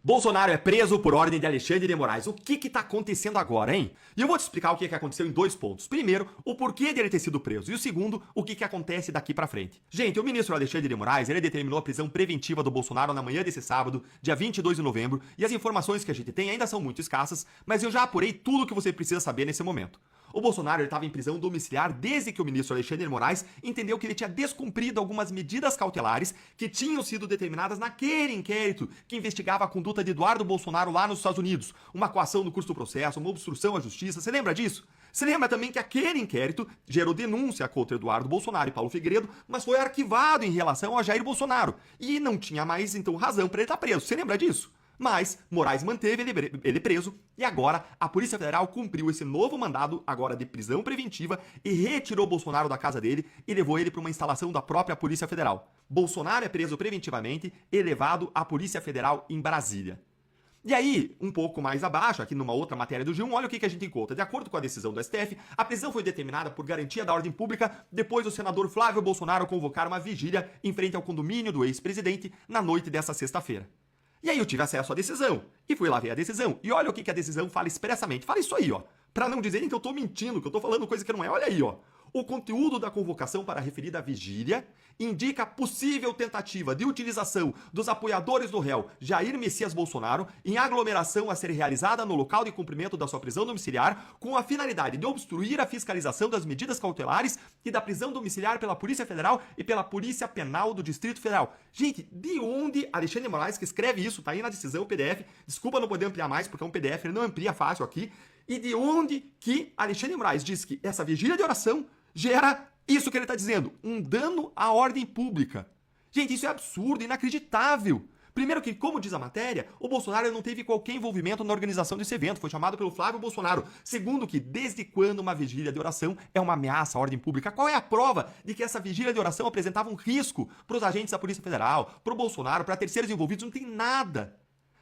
Bolsonaro é preso por ordem de Alexandre de Moraes. O que tá acontecendo agora, hein? E eu vou te explicar o que aconteceu em dois pontos. Primeiro, o porquê de ele ter sido preso. E o segundo, o que acontece daqui pra frente. Gente, o ministro Alexandre de Moraes, ele determinou a prisão preventiva do Bolsonaro na manhã desse sábado, dia 22 de novembro, e as informações que a gente tem ainda são muito escassas, mas eu já apurei tudo o que você precisa saber nesse momento. O Bolsonaro estava em prisão domiciliar desde que o ministro Alexandre de Moraes entendeu que ele tinha descumprido algumas medidas cautelares que tinham sido determinadas naquele inquérito que investigava a conduta de Eduardo Bolsonaro lá nos Estados Unidos. Uma coação no curso do processo, uma obstrução à justiça. Você lembra disso? Você lembra também que aquele inquérito gerou denúncia contra Eduardo Bolsonaro e Paulo Figueiredo, mas foi arquivado em relação a Jair Bolsonaro. E não tinha mais, então, razão para ele estar preso. Você lembra disso? Mas Moraes manteve ele preso e agora a Polícia Federal cumpriu esse novo mandado agora de prisão preventiva e retirou Bolsonaro da casa dele e levou ele para uma instalação da própria Polícia Federal. Bolsonaro é preso preventivamente e levado à Polícia Federal em Brasília. E aí, um pouco mais abaixo, aqui numa outra matéria do G1, olha o que a gente encontra. De acordo com a decisão do STF, a prisão foi determinada por garantia da ordem pública depois do senador Flávio Bolsonaro convocar uma vigília em frente ao condomínio do ex-presidente na noite dessa sexta-feira. E aí eu tive acesso à decisão, e fui lá ver a decisão, e olha o que a decisão fala expressamente. Fala isso aí, ó, pra não dizerem que eu tô mentindo, que eu tô falando coisa que não é. Olha aí, ó. O conteúdo da convocação para a referida vigília indica possível tentativa de utilização dos apoiadores do réu Jair Messias Bolsonaro em aglomeração a ser realizada no local de cumprimento da sua prisão domiciliar com a finalidade de obstruir a fiscalização das medidas cautelares e da prisão domiciliar pela Polícia Federal e pela Polícia Penal do Distrito Federal. Gente, de onde Alexandre de Moraes, que escreve isso, tá aí na decisão, o PDF, desculpa não poder ampliar mais porque é um PDF, ele não amplia fácil aqui, e de onde que Alexandre de Moraes diz que essa vigília de oração gera isso que ele está dizendo, um dano à ordem pública. Gente, isso é absurdo, inacreditável. Primeiro que, como diz a matéria, o Bolsonaro não teve qualquer envolvimento na organização desse evento, foi chamado pelo Flávio Bolsonaro. Segundo que, desde quando uma vigília de oração é uma ameaça à ordem pública? Qual é a prova de que essa vigília de oração apresentava um risco para os agentes da Polícia Federal, para o Bolsonaro, para terceiros envolvidos? Não tem nada.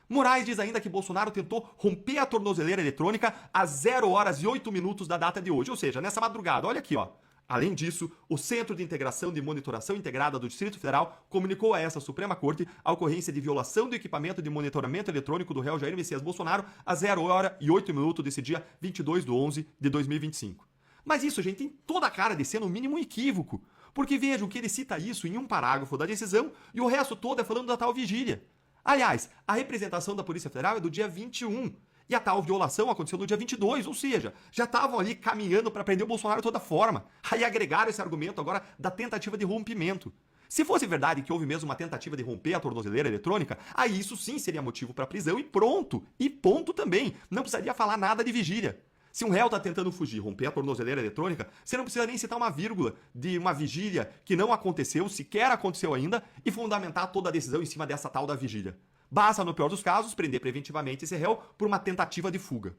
Moraes diz ainda que Bolsonaro tentou romper a tornozeleira eletrônica às 0 horas e 8 minutos da data de hoje, ou seja, nessa madrugada. Olha aqui, ó. Além disso, o Centro de Integração de Monitoração Integrada do Distrito Federal comunicou a essa Suprema Corte a ocorrência de violação do equipamento de monitoramento eletrônico do réu Jair Messias Bolsonaro às 0 hora e 8 minutos desse dia 22/11/2025. Mas isso, gente, tem toda a cara de ser no mínimo um equívoco, porque vejam que ele cita isso em um parágrafo da decisão e o resto todo é falando da tal vigília. Aliás, a representação da Polícia Federal é do dia 21, e a tal violação aconteceu no dia 22, ou seja, já estavam ali caminhando para prender o Bolsonaro de toda forma. Aí agregaram esse argumento agora da tentativa de rompimento. Se fosse verdade que houve mesmo uma tentativa de romper a tornozeleira eletrônica, aí isso sim seria motivo para prisão e pronto. E ponto também. Não precisaria falar nada de vigília. Se um réu está tentando fugir, romper a tornozeleira eletrônica, você não precisa nem citar uma vírgula de uma vigília que não aconteceu, sequer aconteceu ainda, e fundamentar toda a decisão em cima dessa tal da vigília. Basta, no pior dos casos, prender preventivamente esse réu por uma tentativa de fuga.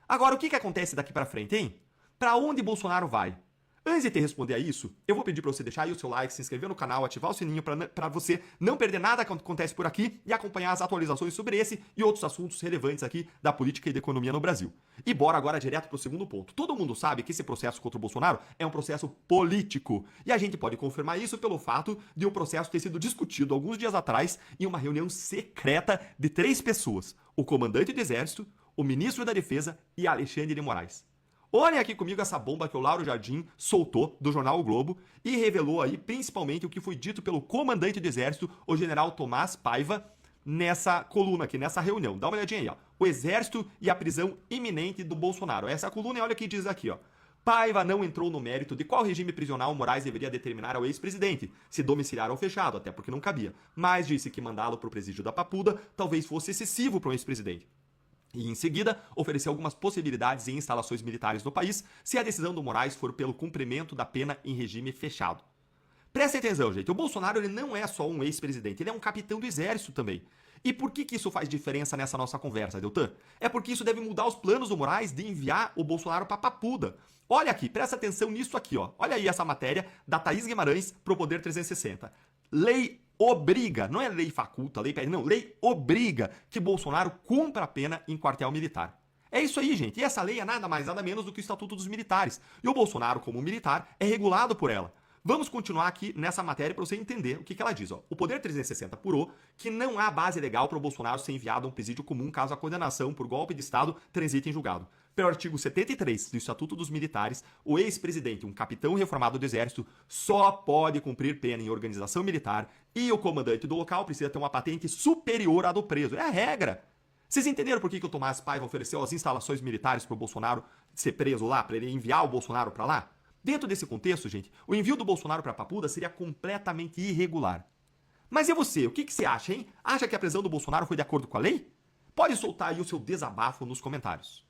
Agora, o que acontece daqui pra frente, hein? Pra onde Bolsonaro vai? Antes de te responder a isso, eu vou pedir pra você deixar aí o seu like, se inscrever no canal, ativar o sininho pra você não perder nada que acontece por aqui e acompanhar as atualizações sobre esse e outros assuntos relevantes aqui da política e da economia no Brasil. E bora agora direto pro segundo ponto. Todo mundo sabe que esse processo contra o Bolsonaro é um processo político. E a gente pode confirmar isso pelo fato de o processo ter sido discutido alguns dias atrás em uma reunião secreta de 3 pessoas: o comandante do Exército, o ministro da Defesa e Alexandre de Moraes. Olhem aqui comigo essa bomba que o Lauro Jardim soltou do jornal O Globo e revelou aí principalmente o que foi dito pelo comandante do Exército, o general Tomás Paiva, nessa coluna aqui, nessa reunião. Dá uma olhadinha aí, ó. O Exército e a prisão iminente do Bolsonaro. Essa é a coluna e olha o que diz aqui, ó. Paiva não entrou no mérito de qual regime prisional Moraes deveria determinar ao ex-presidente, se domiciliar ou fechado, até porque não cabia, mas disse que mandá-lo para o presídio da Papuda talvez fosse excessivo para um ex-presidente. E, em seguida, ofereceu algumas possibilidades em instalações militares no país se a decisão do Moraes for pelo cumprimento da pena em regime fechado. Prestem atenção, gente. O Bolsonaro ele não é só um ex-presidente, ele é um capitão do exército também. E por que isso faz diferença nessa nossa conversa, Deltan? É porque isso deve mudar os planos do Moraes de enviar o Bolsonaro para Papuda. Olha aqui, presta atenção nisso aqui, ó. Olha aí essa matéria da Thaís Guimarães pro Poder 360. Lei obriga, não é lei faculta, lei pede, não, lei obriga que Bolsonaro cumpra a pena em quartel militar. É isso aí, gente. E essa lei é nada mais, nada menos do que o Estatuto dos Militares. E o Bolsonaro, como militar, é regulado por ela. Vamos continuar aqui nessa matéria para você entender o que ela diz. Ó. O Poder 360 apurou que não há base legal para o Bolsonaro ser enviado a um presídio comum caso a condenação por golpe de Estado transite em julgado. Pelo artigo 73 do Estatuto dos Militares, o ex-presidente, um capitão reformado do Exército, só pode cumprir pena em organização militar e o comandante do local precisa ter uma patente superior à do preso. É a regra. Vocês entenderam por que o Tomás Paiva ofereceu as instalações militares para o Bolsonaro ser preso lá, para ele enviar o Bolsonaro para lá? Dentro desse contexto, gente, o envio do Bolsonaro para Papuda seria completamente irregular. Mas e você? O que você acha, hein? Acha que a prisão do Bolsonaro foi de acordo com a lei? Pode soltar aí o seu desabafo nos comentários.